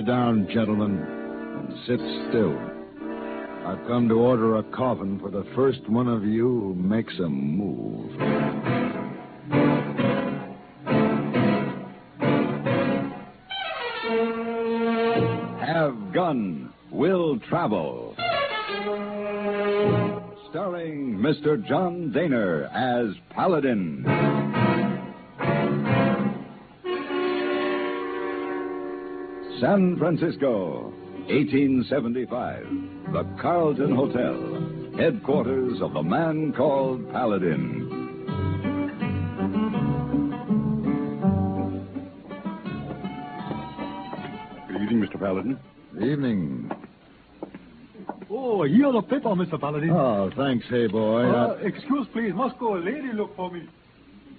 down, gentlemen, and sit still. I've come to order a coffin for the first one of you who makes a move. Have Gun, Will Travel. Starring Mr. John Daner as Paladin. San Francisco, 1875. The Carlton Hotel, headquarters of the man called Paladin. Good evening, Mr. Paladin. Evening. Oh, here the paper, Mr. Paladin. Oh, thanks, hey boy. Excuse, please. Must go a lady look for me.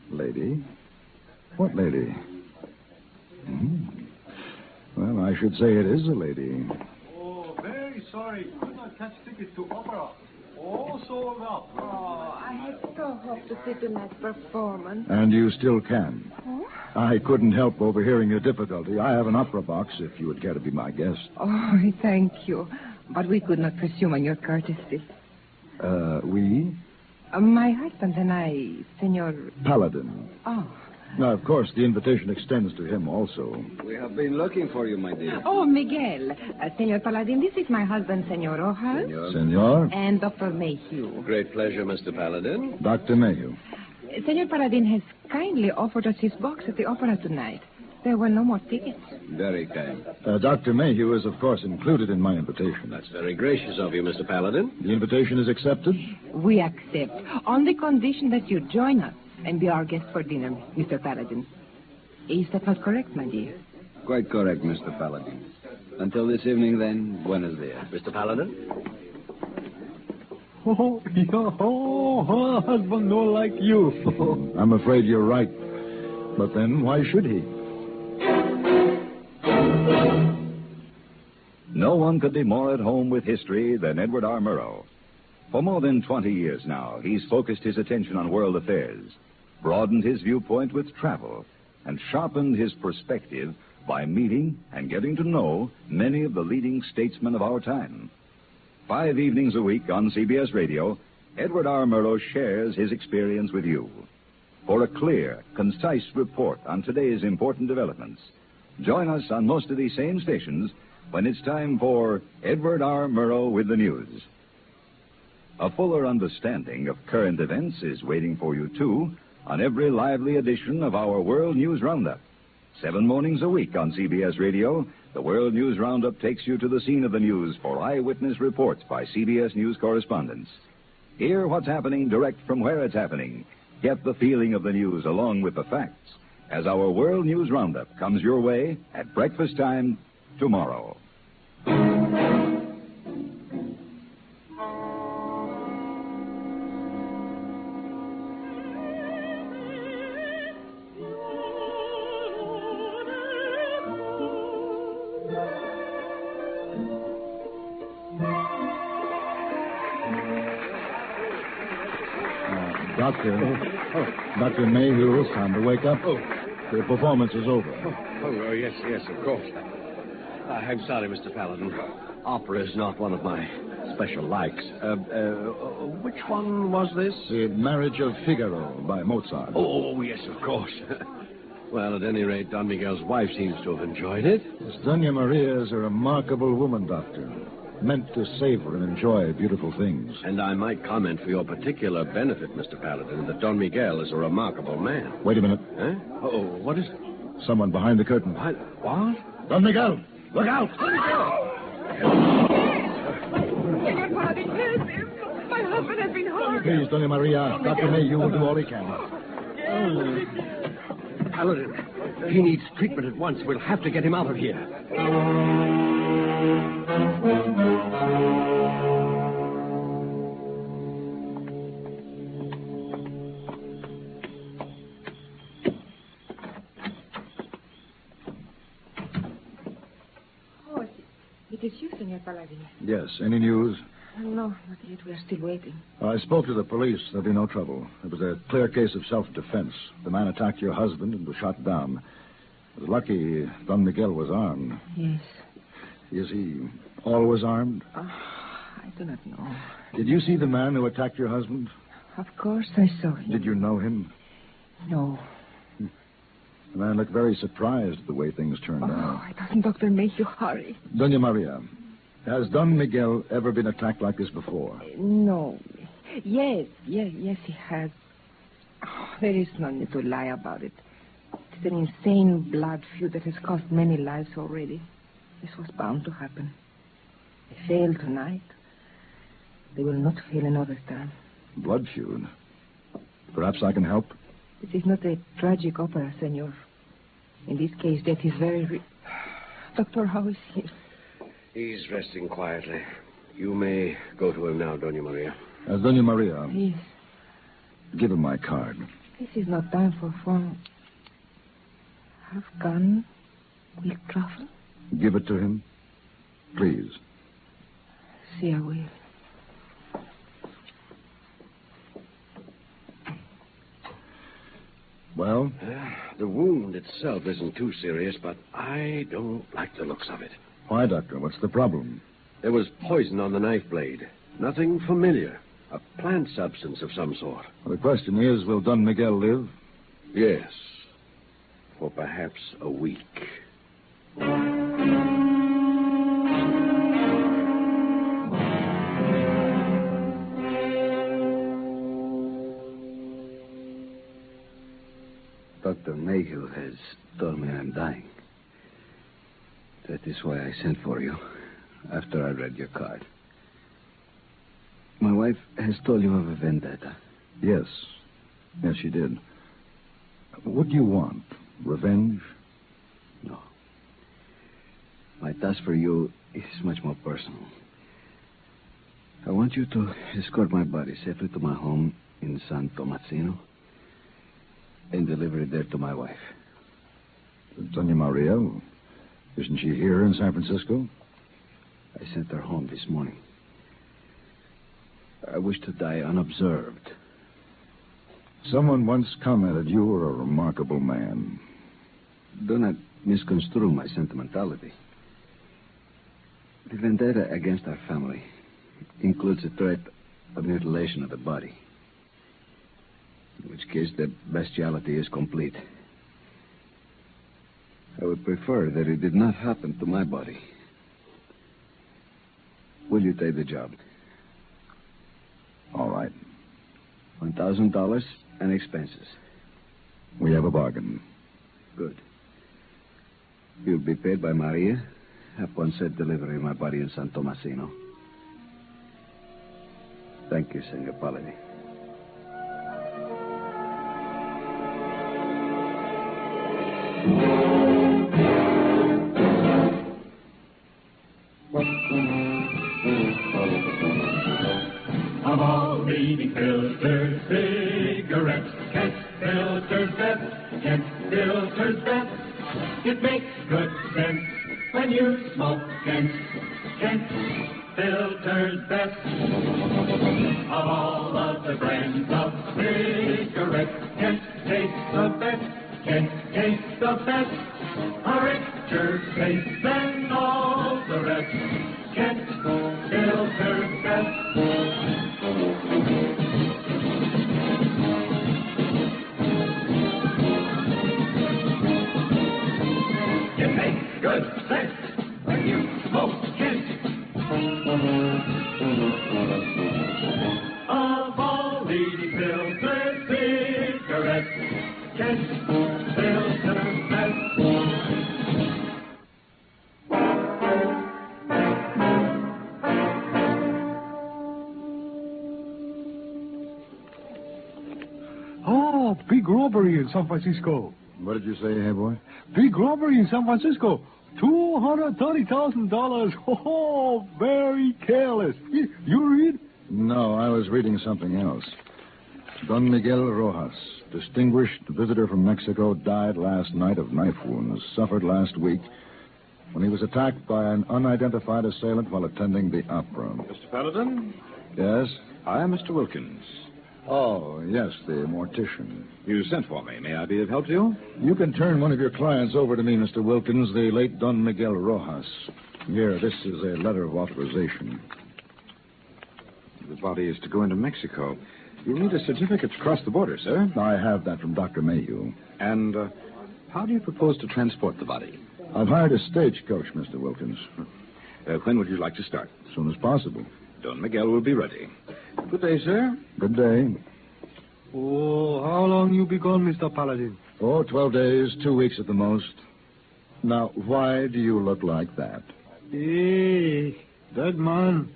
Lady? What lady? Well, I should say it is a lady. Oh, very sorry. Could not catch tickets to opera. All sold out. Oh, I had so hoped to see tonight's performance. And you still can. Huh? I couldn't help overhearing your difficulty. I have an opera box if you would care to be my guest. Oh, thank you. But we could not presume on your courtesy. We? My husband and I, Senor... Paladin. Oh. Now, of course, the invitation extends to him also. We have been looking for you, my dear. Oh, Miguel. Senor Paladin, this is my husband, Senor Rojas. Senor? And Dr. Mayhew. Great pleasure, Mr. Paladin. Dr. Mayhew. Senor Paladin has kindly offered us his box at the opera tonight. There were no more tickets. Very kind. Dr. Mayhew is, of course, included in my invitation. That's very gracious of you, Mr. Paladin. The invitation is accepted? We accept, on the condition that you join us and be our guest for dinner, Mr. Paladin. Is that not correct, my dear? Quite correct, Mr. Paladin. Until this evening, then, buenos dias. Mr. Paladin? Oh, husband no like you. I'm afraid you're right. But then, why should he? No one could be more at home with history than Edward R. Murrow. For more than 20 years now, he's focused his attention on world affairs, broadened his viewpoint with travel, and sharpened his perspective by meeting and getting to know many of the leading statesmen of our time. 5 evenings a week on CBS Radio, Edward R. Murrow shares his experience with you. For a clear, concise report on today's important developments, join us on most of these same stations when it's time for Edward R. Murrow with the news. A fuller understanding of current events is waiting for you, too, on every lively edition of our World News Roundup. 7 mornings a week on CBS Radio, the World News Roundup takes you to the scene of the news for eyewitness reports by CBS News correspondents. Hear what's happening direct from where it's happening. Get the feeling of the news along with the facts as our World News Roundup comes your way at breakfast time tomorrow. Dr. Mayhew, it's time to wake up. The performance is over. Yes, of course. I'm sorry, Mr. Paladin. Opera is not one of my special likes. Which one was this? The Marriage of Figaro by Mozart. Oh, yes, of course. Well, at any rate, Don Miguel's wife seems to have enjoyed it. Miss Doña Maria is a remarkable woman, Doctor. Meant to savor and enjoy beautiful things. And I might comment for your particular benefit, Mr. Paladin, that Don Miguel is a remarkable man. Wait a minute. Huh? Oh, what is... Someone behind the curtain. What? Don Miguel! Look out! Senor Paladin, help him. My husband has been harmed. Please, Doña Maria. Dr. Mayhew will do all he can. Paladin, he needs treatment at once. We'll have to get him out of here. Oh, it is you, Senor Paladin. Yes. Any news? No, not yet. We are still waiting. I spoke to the police. There'll be no trouble. It was a clear case of self-defense. The man attacked your husband and was shot down. It was lucky Don Miguel was armed. Yes. Is he always armed? I do not know. Did you see the man who attacked your husband? Of course I saw him. Did you know him? No. The man looked very surprised at the way things turned out. It doesn't, Doctor, make you hurry. Doña Maria, has Don Miguel ever been attacked like this before? No. Yes, he has. There is no need to lie about it. It's an insane blood feud that has cost many lives already. This was bound to happen. They failed tonight. They will not fail another time. Blood feud? Perhaps I can help? This is not a tragic opera, senor. In this case, death is very Doctor, how is he? He's resting quietly. You may go to him now, Doña Maria. Doña Maria. Yes. Give him my card. This is not time for fun. Have gun, will travel. Give it to him, please. See, I will. Well? The wound itself isn't too serious, but I don't like the looks of it. Why, Doctor? What's the problem? There was poison on the knife blade. Nothing familiar. A plant substance of some sort. Well, the question is, will Don Miguel live? Yes. For perhaps a week. Dr. Mayhew has told me I'm dying. That is why I sent for you after I read your card. My wife has told you of a vendetta. Yes. Yes, she did. What do you want? Revenge? No. My task for you is much more personal. I want you to escort my body safely to my home in San Tomasino and deliver it there to my wife. Doña Maria, isn't she here in San Francisco? I sent her home this morning. I wish to die unobserved. Someone once commented you were a remarkable man. Do not misconstrue my sentimentality. The vendetta against our family includes a threat of mutilation of the body. In which case the bestiality is complete. I would prefer that it did not happen to my body. Will you take the job? All right. $1,000 and expenses. We have a bargain. Good. You'll be paid by Maria upon said delivery of my body in San Tomasino. Thank you, Senor Paladin. Of all leading filters, cigarettes, Kent filters best, Kent filters best. It makes good sense when you smoke Kent, Kent filters best. Of all of the brands of cigarettes, Kent tastes the best, Kent tastes the best. A richer taste than all the rest, Kent filters best. It makes good sense when you smoke Kent. Of all leading filter cigarettes, Kent filters best. Oh, big robbery in San Francisco. What did you say, hey boy? Big robbery in San Francisco. $230,000. Oh, very careless. You read? No, I was reading something else. Don Miguel Rojas, distinguished visitor from Mexico, died last night of knife wounds suffered last week when he was attacked by an unidentified assailant while attending the opera. Mr. Paladin? Yes? I am Mr. Wilkins. Oh, yes, the mortician. You sent for me. May I be of help to you? You can turn one of your clients over to me, Mr. Wilkins, the late Don Miguel Rojas. Here, this is a letter of authorization. The body is to go into Mexico. You'll need a certificate to cross the border, sir. I have that from Dr. Mayhew. And how do you propose to transport the body? I've hired a stagecoach, Mr. Wilkins. When would you like to start? As soon as possible. Don Miguel will be ready. Good day, sir. Good day. Oh, how long you be gone, Mr. Paladin? Oh, 12 days, 2 weeks at the most. Now, why do you look like that? Hey, dead man.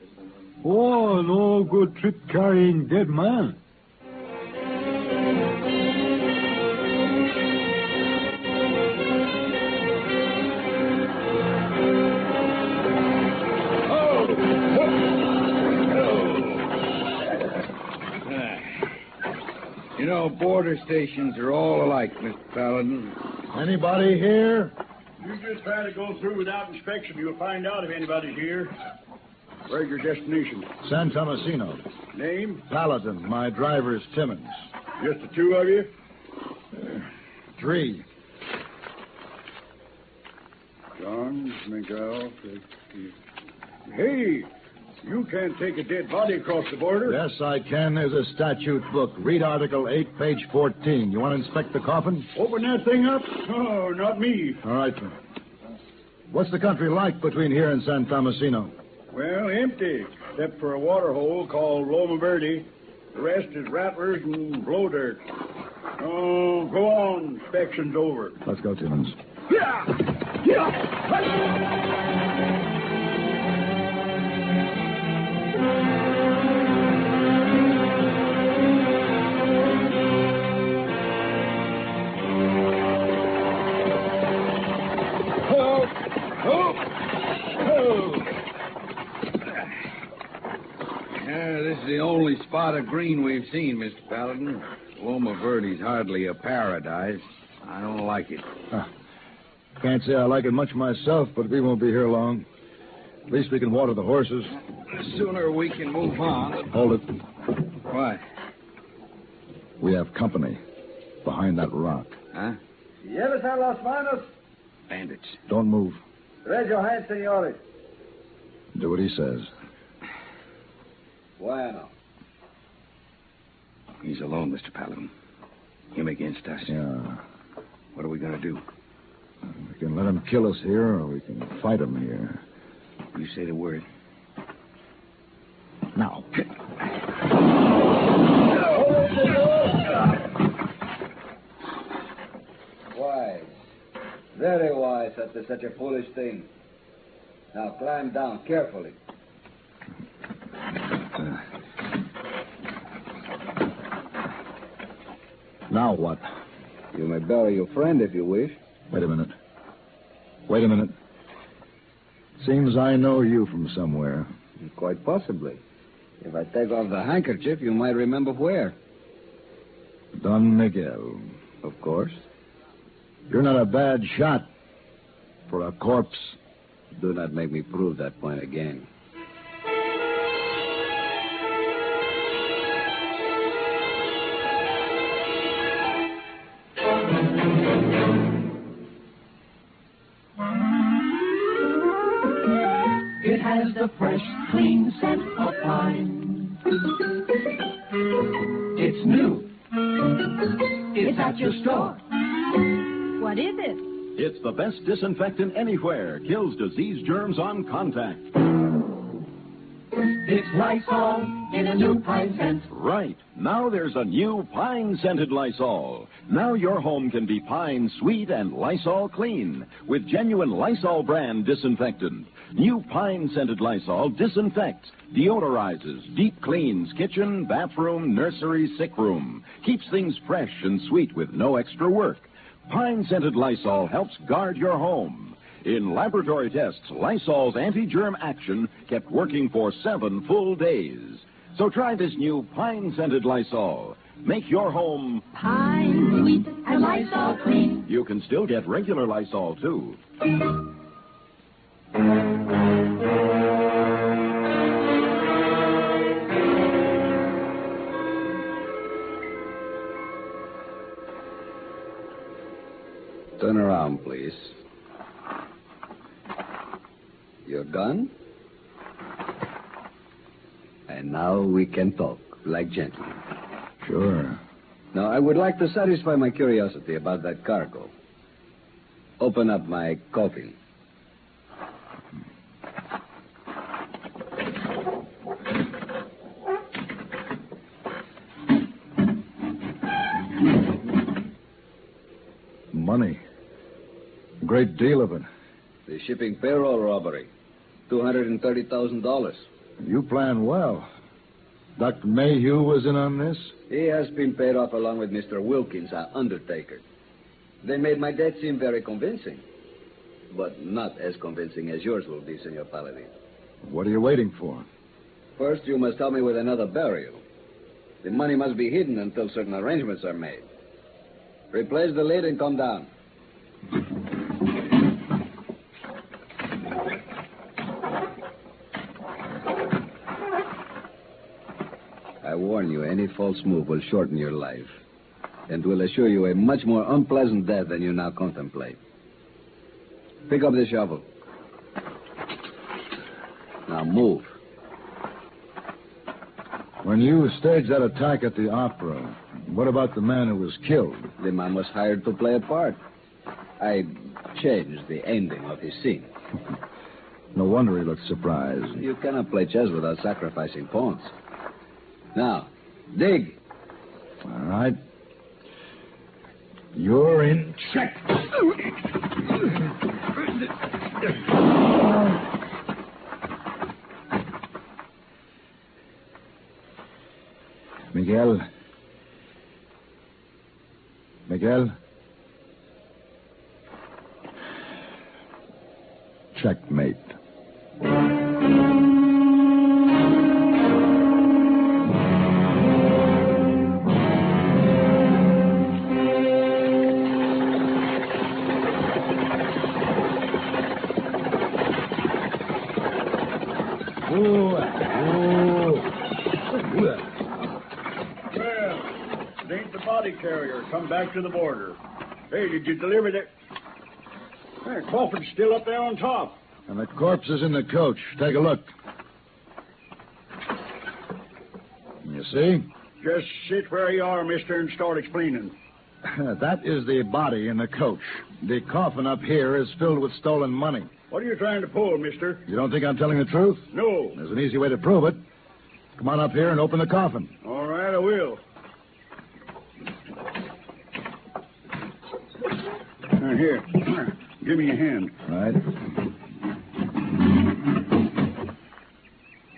Oh, no good trip carrying dead man. You know, border stations are all alike, Mr. Paladin. Anybody here? You just try to go through without inspection. You'll find out if anybody's here. Where's your destination? San Tomasino. Name? Paladin. My driver's Timmons. Just the two of you? 3. John, Miguel. Hey, you can't take a dead body across the border. Yes, I can. There's a statute book. Read Article 8, page 14. You want to inspect the coffin? Open that thing up? Oh, not me. All right, then. What's the country like between here and San Tomasino? Well, empty, except for a water hole called Loma Verde. The rest is rattlers and blow dirt. Oh, go on. Inspection's over. Let's go, Timmons. This is the only spot of green we've seen, Mr. Paladin. Loma Verde's hardly a paradise. I don't like it. Can't say I like it much myself, but we won't be here long. At least we can water the horses. The sooner we can move on. Hold it. What? We have company behind that rock. Huh? ¿Lleves a los manos? Bandits. Don't move. Raise your hands, senores. Do what he says. Bueno. He's alone, Mr. Paladin. Him against us. Yeah. What are we going to do? We can let him kill us here, or we can fight him here. You say the word. Now. Wise. Very wise after such a foolish thing. Now climb down carefully. Now what? You may bury your friend if you wish. Wait a minute. Wait a minute. Seems I know you from somewhere. Quite possibly. If I take off the handkerchief, you might remember where. Don Miguel. Of course. You're not a bad shot for a corpse. Do not make me prove that point again. It has the fresh, clean scent of pine. It's new. It's at your store. What is it? It's the best disinfectant anywhere. Kills disease germs on contact. It's Lysol in a new pine scent. Right. Now there's a new pine-scented Lysol. Now your home can be pine sweet and Lysol clean with genuine Lysol brand disinfectant. New pine-scented Lysol disinfects, deodorizes, deep cleans kitchen, bathroom, nursery, sick room. Keeps things fresh and sweet with no extra work. Pine-scented Lysol helps guard your home. In laboratory tests, Lysol's anti-germ action kept working for 7 full days. So try this new pine-scented Lysol. Make your home Pine sweet and Lysol clean. You can still get regular Lysol, too. Turn around, please. Your gun? And now we can talk like gentlemen. Sure. Now, I would like to satisfy my curiosity about that cargo. Open up my coffin. Money. A great deal of it. The shipping payroll robbery. $230,000. You planned well. Dr. Mayhew was in on this? He has been paid off along with Mr. Wilkins, our undertaker. They made my debt seem very convincing. But not as convincing as yours will be, Senor Paladin. What are you waiting for? First, you must help me with another burial. The money must be hidden until certain arrangements are made. Replace the lid and come down. I warn you, any false move will shorten your life and will assure you a much more unpleasant death than you now contemplate. Pick up the shovel. Now move. When you staged that attack at the opera, what about the man who was killed? The man was hired to play a part. I changed the ending of his scene. No wonder he looked surprised. You cannot play chess without sacrificing pawns. Now, dig. All right. You're in check. Miguel. Miguel. Checkmate. Carrier, come back to the border. Hey, did you deliver that? That coffin's still up there on top. And the corpse is in the coach. Take a look. You see? Just sit where you are, mister, and start explaining. That is the body in the coach. The coffin up here is filled with stolen money. What are you trying to pull, mister? You don't think I'm telling the truth? No. There's an easy way to prove it. Come on up here and open the coffin. All right, I will. Here, give me a hand. Right.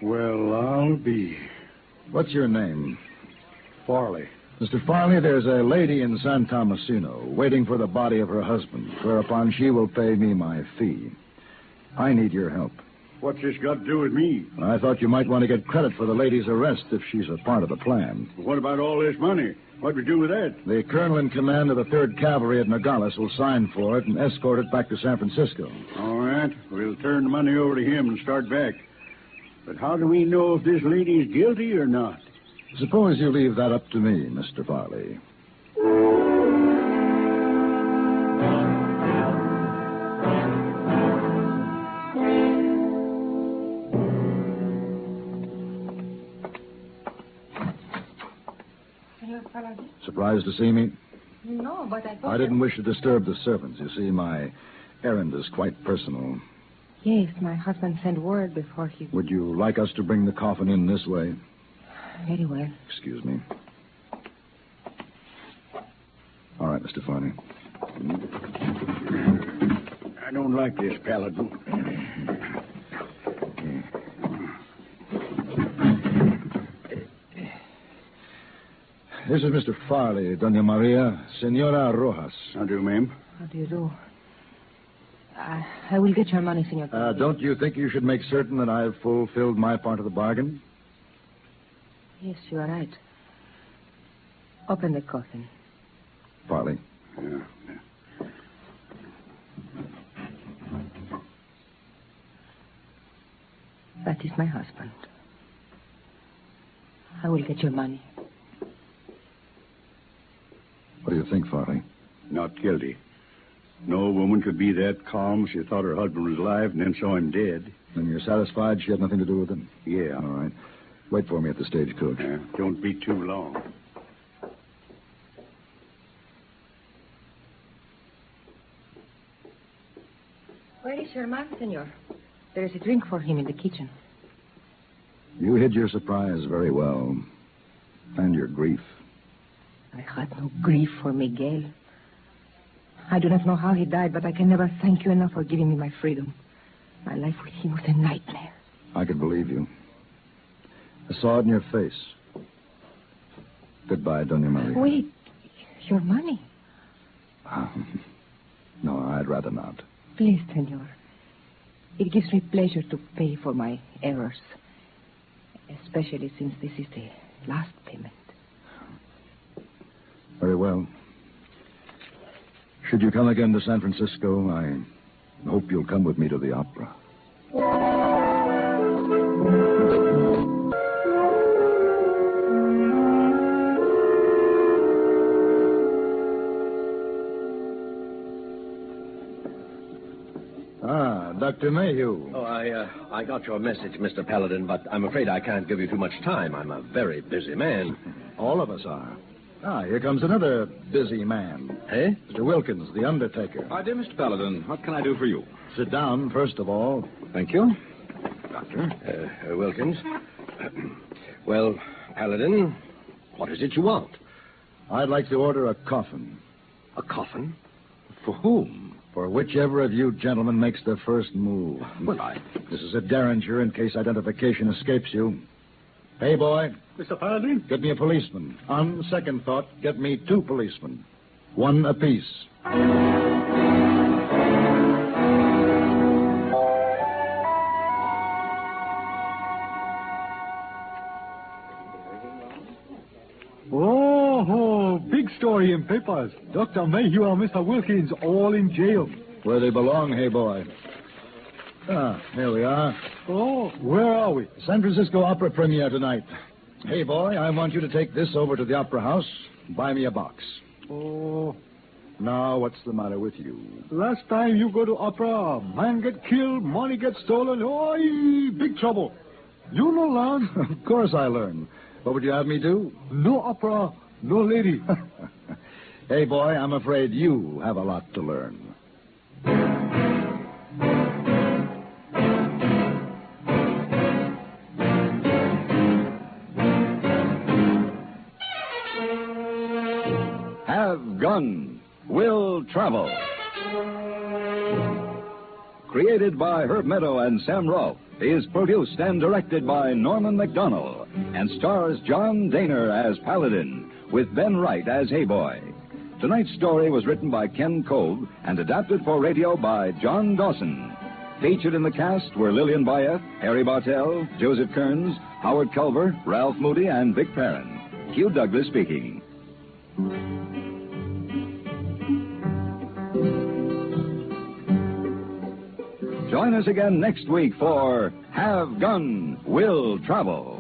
Well, I'll be. What's your name? Farley. Mr. Farley, there's a lady in San Tomasino waiting for the body of her husband, whereupon she will pay me my fee. I need your help. What's this got to do with me? I thought you might want to get credit for the lady's arrest if she's a part of the plan. What about all this money? What do we do with that? The colonel in command of the 3rd Cavalry at Nogales will sign for it and escort it back to San Francisco. All right. We'll turn the money over to him and start back. But how do we know if this lady is guilty or not? Suppose you leave that up to me, Mr. Farley. Surprised to see me? No, but I thought... I didn't wish to disturb the servants. You see, my errand is quite personal. Yes, my husband sent word before he... Would you like us to bring the coffin in this way? Very well. Excuse me. All right, Mr. Farley. I don't like this, Paladin. This is Mr. Farley, Doña Maria, Senora Rojas. How do, ma'am? How do you do? I will get your money, Senor. Don't you think you should make certain that I have fulfilled my part of the bargain? Yes, you are right. Open the coffin. Farley. Yeah. That is my husband. I will get your money. What do you think, Farley? Not guilty. No woman could be that calm. She thought her husband was alive and then saw him dead. And you're satisfied she had nothing to do with it? Yeah. All right. Wait for me at the stagecoach. Don't be too long. Where is your man, senor? There is a drink for him in the kitchen. You hid your surprise very well. And your grief. I had no grief for Miguel. I do not know how he died, but I can never thank you enough for giving me my freedom. My life with him was a nightmare. I could believe you. I saw it in your face. Goodbye, Doña Maria. Wait. Your money? No, I'd rather not. Please, senor. It gives me pleasure to pay for my errors. Especially since this is the last payment. Very well. Should you come again to San Francisco, I hope you'll come with me to the opera. Dr. Mayhew. Oh, I got your message, Mr. Paladin, but I'm afraid I can't give you too much time. I'm a very busy man. All of us are. Here comes another busy man. Hey? Mr. Wilkins, the undertaker. Dear Mr. Paladin, what can I do for you? Sit down, first of all. Thank you. Doctor? Wilkins. Well, Paladin, what is it you want? I'd like to order a coffin. A coffin? For whom? For whichever of you gentlemen makes the first move. Well, This is a derringer in case identification escapes you. Hey, boy. Mr. Paladin? Get me a policeman. On second thought, get me 2 policemen. 1 apiece. Oh, big story in papers. Dr. Mayhew and Mr. Wilkins all in jail. Where they belong, hey, boy. Here we are. Oh, where are we? San Francisco Opera premiere tonight. Hey, boy, I want you to take this over to the Opera House. Buy me a box. Oh. Now, what's the matter with you? Last time you go to opera, man get killed, money get stolen. Oh, big trouble. You no learn. Of course I learn. What would you have me do? No opera, no lady. Hey, boy, I'm afraid you have a lot to learn. Have Gun Will Travel. Created by Herb Meadow and Sam Rolfe, is produced and directed by Norman MacDonald, and stars John Daner as Paladin, with Ben Wright as Hey Boy. Tonight's story was written by Ken Kolb and adapted for radio by John Dawson. Featured in the cast were Lillian Bayeth, Harry Bartell, Joseph Kearns, Howard Culver, Ralph Moody, and Vic Perrin. Hugh Douglas speaking. Join us again next week for Have Gun Will Travel.